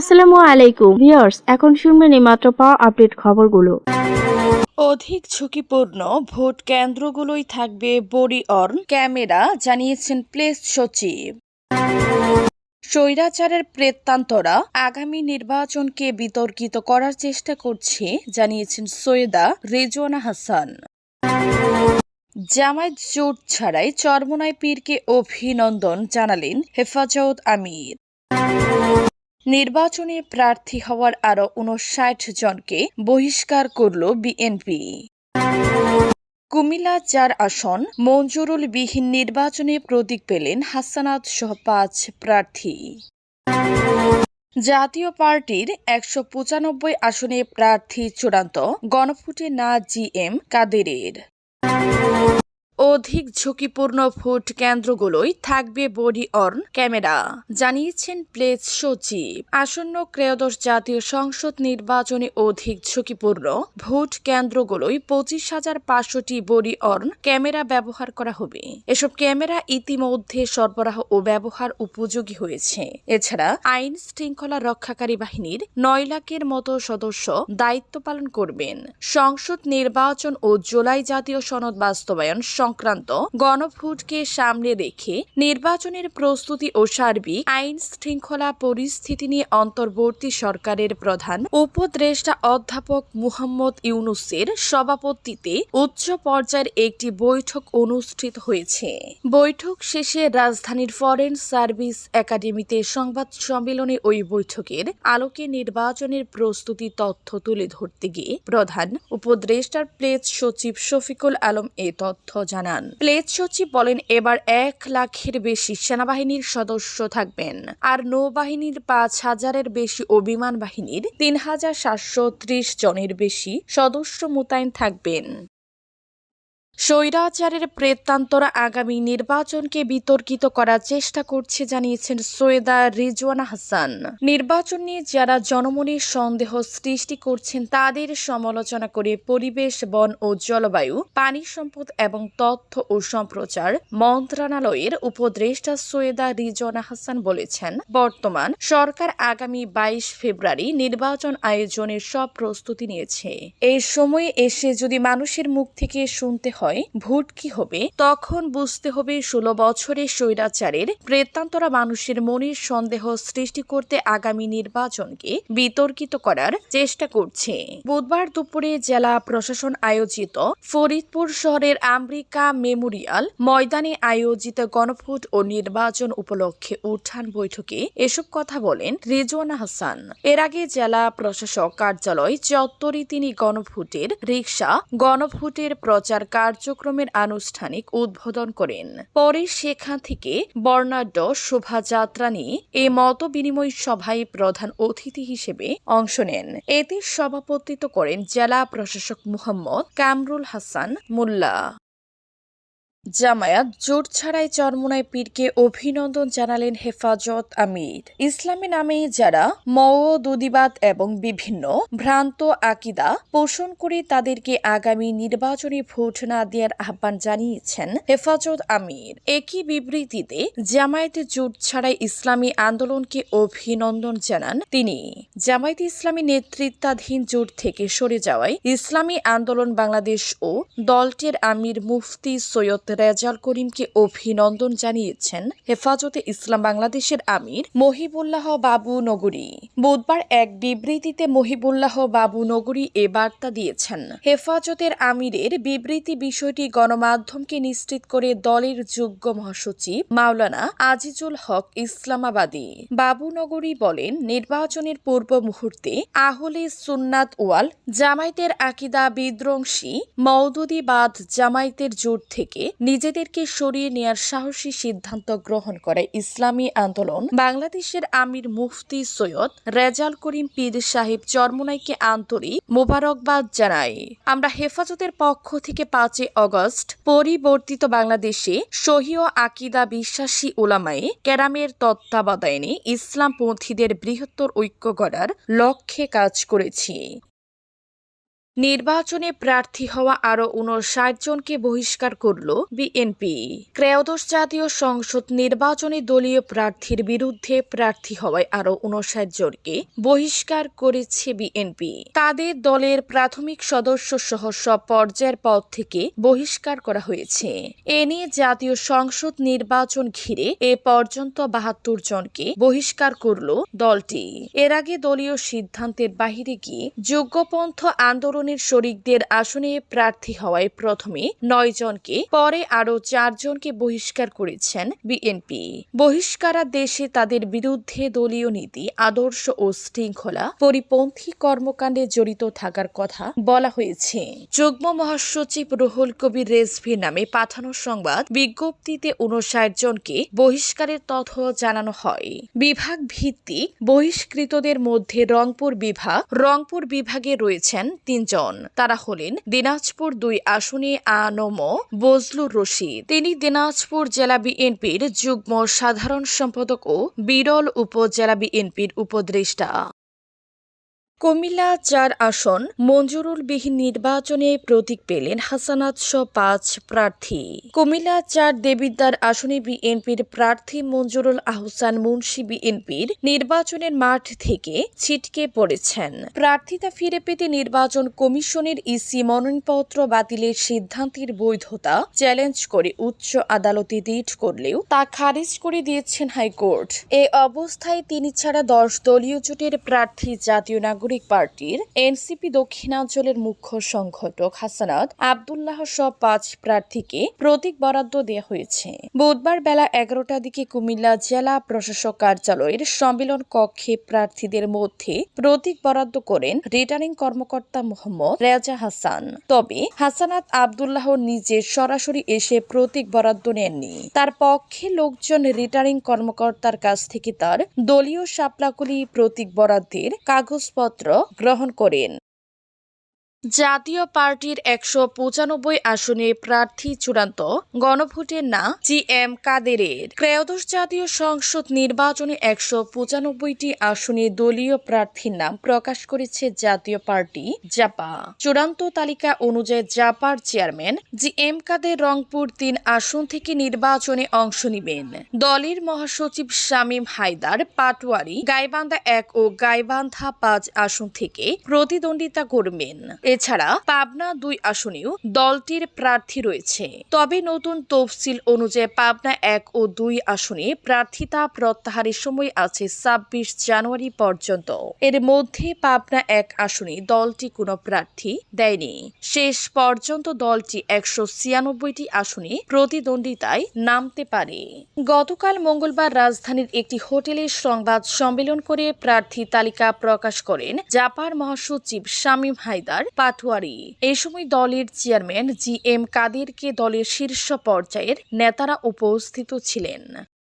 আসসালামু আলাইকুম ভিউয়ার্স, এখন শুনবেন এই মাত্র পাওয়া আপডেট খবরগুলো। অধিক ঝুঁকিপূর্ণ ভোট কেন্দ্রগুলোই থাকবে বডি অন ক্যামেরা, জানিয়েছেন প্লেস সচিব। স্বৈরাচারের প্রেতান্তরা আগামী নির্বাচনকে বিতর্কিত করার চেষ্টা করছে, জানিয়েছেন সৈয়দা রেজওয়ানা হাসান। জামায়াত জোট ছাড়াই চরমোনাই পীরকে অভিনন্দন জানালেন হেফাজত আমির। নির্বাচনে প্রার্থী হওয়ার আরও ৫৯ জনকে বহিষ্কার করল বিএনপি। কুমিল্লা ৪ আসন মঞ্জুরুল বিহীন নির্বাচনে প্রতীক পেলেন হাসানাত সহ ৫ প্রার্থী। জাতীয় পার্টির ১৯৫ আসনে প্রার্থী চূড়ান্ত, গণভোটে না জি এম কাদেরের। অধিক ঝুঁকিপূর্ণ ভোট কেন্দ্রগুলোই থাকবে বডি অন ক্যামেরা, জানিয়েছেন প্লেস সচিব। আসন্ন ত্রয়োদশ জাতীয় সংসদ নির্বাচনে অধিক ঝুঁকিপূর্ণ ভোট কেন্দ্রগুলোই ২৫,৫০০টি বডি অন ক্যামেরা ব্যবহার করা হবে। এসব ক্যামেরা ইতিমধ্যে সরবরাহ ও ব্যবহার উপযোগী হয়েছে। এছাড়া আইন শৃঙ্খলা রক্ষাকারী বাহিনীর ৯ লাখের মতো সদস্য দায়িত্ব পালন করবেন। সংসদ নির্বাচন ও জুলাই জাতীয় সনদ বাস্তবায়ন সংক্রান্ত গণভোটকে সামনে রেখে নির্বাচনের প্রস্তুতি ও সার্বিক আইন শৃঙ্খলা পরিস্থিতি নিয়ে অন্তর্বর্তী সরকারের প্রধান উপদেষ্টা অধ্যাপক মুহাম্মদ ইউনূসের সভাপতিত্বে উচ্চ পর্যায়ের একটি বৈঠক অনুষ্ঠিত হয়েছে। বৈঠক শেষে রাজধানীর ফরেন সার্ভিস একাডেমিতে সংবাদ সম্মেলনে ওই বৈঠকের আলোকে নির্বাচনের প্রস্তুতি তথ্য তুলে ধরতে গিয়ে প্রধান উপদেষ্টার প্লেস সচিব শফিকুল আলম এ তথ্য জানান। প্লেস সচিব বলেন, এবার ১ লাখের বেশি সেনাবাহিনীর সদস্য থাকবেন, আর নৌবাহিনীর ৫,০০০-এর বেশি ও বিমান বাহিনীর ৩,৭৩০ জনের বেশি সদস্য মোতায়েন থাকবেন। স্বৈরাচারের প্রেতান্তরা আগামী নির্বাচনকে বিতর্কিত করার চেষ্টা করছে, জানিয়েছেন সৈয়দা রিজওয়ানা হাসান। নির্বাচন নিয়ে যারা জনমনে সন্দেহ সৃষ্টি করছেন তাদের সমালোচনা করে পরিবেশ, বন ও জলবায়ু, পানি সম্পদ এবং তথ্য ও সম্প্রচার মন্ত্রণালয়ের উপদেষ্টা সৈয়দা রিজওয়ানা হাসান বলেছেন, বর্তমান সরকার আগামী ২২ ফেব্রুয়ারি নির্বাচন আয়োজনের সব প্রস্তুতি নিয়েছে। এই সময়ে এসে যদি মানুষের মুখ থেকে শুনতে হয় ভোট কি হবে, তখন বুঝতে হবে ১৬ বছরের স্বৈরাচারের প্রেতান্তরা মানুষের মনের সন্দেহ সৃষ্টি করতে আগামী নির্বাচনকে বিতর্কিত করার চেষ্টা করছে। বুধবার দুপুরে জেলা প্রশাসন আয়োজিত ফরিদপুর শহরের আমেরিকা মেমোরিয়াল ময়দানে আয়োজিত গণভোট ও নির্বাচন উপলক্ষে উঠান বৈঠকে এসব কথা বলেন রিজওয়ানা হাসান। এর আগে জেলা প্রশাসক কার্যালয় চত্বরে তিনি গণভোটের রিকশা গণভোটের প্রচার কার্যক্রমের আনুষ্ঠানিক উদ্বোধন করেন। পরে সেখান থেকে বর্ণাঢ্য শোভাযাত্রা নিয়ে এ মত বিনিময় সভায় প্রধান অতিথি হিসেবে অংশ নেন। এতে সভাপতিত্ব করেন জেলা প্রশাসক মুহাম্মদ কামরুল হাসান মোল্লা। জামায়াত জোট ছাড়াই চরমোনাই পীরকে অভিনন্দন জানালেন হেফাজত আমির। ইসলামী নামে যারা মওদুদিবাদ এবং বিভিন্ন ভ্রান্ত আকিদা পোষণ করে তাদেরকে আগামী নির্বাচনে ভোট না দেওয়ার আহ্বান জানিয়েছেন হেফাজত আমির। একই বিবৃতিতে জামায়াত জোট ছাড়াই ইসলামী আন্দোলনকে অভিনন্দন জানান তিনি। জামায়াত ইসলামী নেতৃত্বাধীন জোট থেকে সরে যাওয়ায় ইসলামী আন্দোলন বাংলাদেশ ও দলটির আমির মুফতি সৈয়দ রেজাল করিমকে অভিনন্দন জানিয়েছেন হেফাজতে ইসলাম বাংলাদেশের আমির মহিবুল্লাহ বাবু নগরী। বুধবার এক বিবৃতিতে মহিবুল্লাহ বাবু নগরী এ বার্তা দিয়েছেন। হেফাজতের আমিরের বিবৃতি বিষয়টি গণমাধ্যমকে নিশ্চিত করে দলের যুগ্ম মহাসচিব মাওলানা আজিজুল হক ইসলামাবাদী। বাবু নগরী বলেন, নির্বাচনের পূর্ব মুহূর্তে আহলে সুন্নাত ওয়াল জামায়াতের আকিদা বিধ্বংসী মওদুদিবাদ জামায়াতের জোট থেকে নিজেদেরকে সরিয়ে নেয়ার সাহসী সিদ্ধান্ত গ্রহণ করে ইসলামী আন্দোলন বাংলাদেশের আমির মুফতি সৈয়দ রেজাল করিম পীর সাহেব চরমোনাইকে আন্তরিক মোবারকবাদ জানাই। আমরা হেফাজতের পক্ষ থেকে ৫ আগস্ট পরিবর্তিত বাংলাদেশে সহিহ আকিদা বিশ্বাসী উলামায়ে কেরামের তত্ত্বাবধানে ইসলামপন্থীদের বৃহত্তর ঐক্য গড়ার লক্ষ্যে কাজ করেছি। নির্বাচনে প্রার্থী হওয়া আরও ৫৯ জনকে বহিষ্কার করল বিএনপি। ত্রয়োদশ জাতীয় সংসদ নির্বাচনে দলীয় প্রার্থীর বিরুদ্ধে প্রার্থী হওয়ায় আরও ৫৯ জনকে বহিষ্কার করেছে বিএনপি। তাদের দলের প্রাথমিক সদস্য সহ সব পর্যায়ের পদ থেকে বহিষ্কার করা হয়েছে। এ নিয়ে জাতীয় সংসদ নির্বাচন ঘিরে এ পর্যন্ত ৭২ জনকে বহিষ্কার করল দলটি। এর আগে দলীয় সিদ্ধান্তের বাহিরে গিয়ে যুগপন্থ আন্দোলনের শরিকদের আসনে প্রার্থী হওয়ায় প্রথমে ৯ জনকে, পরে আরও ৪ জনকে বহিষ্কার করেছেন বিএনপি। বহিষ্কারাদেশে তাদের বিরুদ্ধে দলীয় নীতি, আদর্শ ও শৃঙ্খলা পরিপন্থী কর্মকাণ্ডে জড়িত থাকার কথা বলা হয়েছে। যুগ্ম মহাসচিব রুহুল কবির রেজভীর নামে পাঠানো সংবাদ বিজ্ঞপ্তিতে ৫৯ জনকে বহিষ্কারের তথ্য জানানো হয়। বিভাগ ভিত্তিক বহিষ্কৃতদের মধ্যে রংপুর বিভাগে রয়েছেন ৩ জন। তারা হলেন দিনাজপুর ২ আসনে আনম বজলুর রশিদ, তিনি দিনাজপুর জেলা বিএনপির যুগ্ম সাধারণ সম্পাদক ও বিরল উপজেলা বিএনপির উপদেষ্টা। কুমিল্লা ৪ আসন মঞ্জুরুলবিহীন নির্বাচনে প্রতীক পেলেন হাসানাত সহ ৫ প্রার্থী। কুমিল্লা ৪ দেবিদ্বার আসনে বিএনপির প্রার্থী মঞ্জুরুল আহসান মুন্সি বিএনপির নির্বাচনের মাঠ থেকে ছিটকে পড়েছেন। প্রার্থিতা ফিরে পেতে নির্বাচন কমিশনের ইসি মনোনয়নপত্র বাতিলের সিদ্ধান্তের বৈধতা চ্যালেঞ্জ করে উচ্চ আদালতে রিট করলেও তা খারিজ করে দিয়েছেন হাইকোর্ট। এ অবস্থায় তিনি ছাড়া ১০ দলীয় জোটের প্রার্থী জাতীয় নাগরিক পার্টির এনসিপি দক্ষিণাঞ্চলের মুখ্য সংগঠক হাসানাত আব্দুল্লাহ সহ ৫ প্রার্থীকে প্রতীক বরাদ্দ দেওয়া হয়েছে। বুধবার বেলা ১১টার দিকে কুমিল্লা জেলা প্রশাসক কার্যালয়ের সম্মেলন কক্ষে প্রার্থীদের মধ্যে প্রতীক বরাদ্দ করেন রিটার্নিং কর্মকর্তা মোহাম্মদ রেজা হাসান। তবে হাসানাত আব্দুল্লাহ নিজে সরাসরি এসে প্রতীক বরাদ্দ নেননি। তার পক্ষে লোকজন রিটার্নিং কর্মকর্তার কাছ থেকে তার দলীয় শাপলাকলি প্রতীক বরাদ্দের কাগজপত্র গ্রহণ করেন। জাতীয় পার্টির ১৯৫ আসনে প্রার্থী চূড়ান্ত, গণভোটের না জি এম কাদেরের। ত্রয়োদশ জাতীয় সংসদ নির্বাচনে ১৯৫টি আসনে দলীয় প্রার্থীর নাম প্রকাশ করেছে জাতীয় পার্টি জাপা। চূড়ান্ত তালিকা অনুযায়ী জাপার চেয়ারম্যান জি এম কাদের রংপুর ৩ আসন থেকে নির্বাচনে অংশ নেবেন। দলের মহাসচিব শামীম হায়দার পাটোয়ারি গাইবান্ধা ১ ও গাইবান্ধা ৫ আসন থেকে প্রতিদ্বন্দ্বিতা করবেন। এছাড়া পাবনা ২ আসনেও দলটির প্রার্থী রয়েছে। তবে নতুন তফসিল অনুযায়ী পাবনা ১ ও ২ আসনে প্রার্থিতা প্রত্যাহারের সময় আছে ২৬ জানুয়ারি পর্যন্ত। এর মধ্যে পাবনা ১ আসনে দলটি কোনো প্রার্থী দেয়নি। শেষ পর্যন্ত দলটি ১৯৬টি আসনে প্রতিদ্বন্দ্বিতায় নামতে পারে। গতকাল মঙ্গলবার রাজধানীর একটি হোটেলে সংবাদ সম্মেলন করে প্রার্থী তালিকা প্রকাশ করেন জাপার মহাসচিব শামীম হায়দার পাটোয়ারি। এ সময় দলের চেয়ারম্যান জি এম কাদেরকে দলের শীর্ষ পর্যায়ের নেতারা উপস্থিত ছিলেন।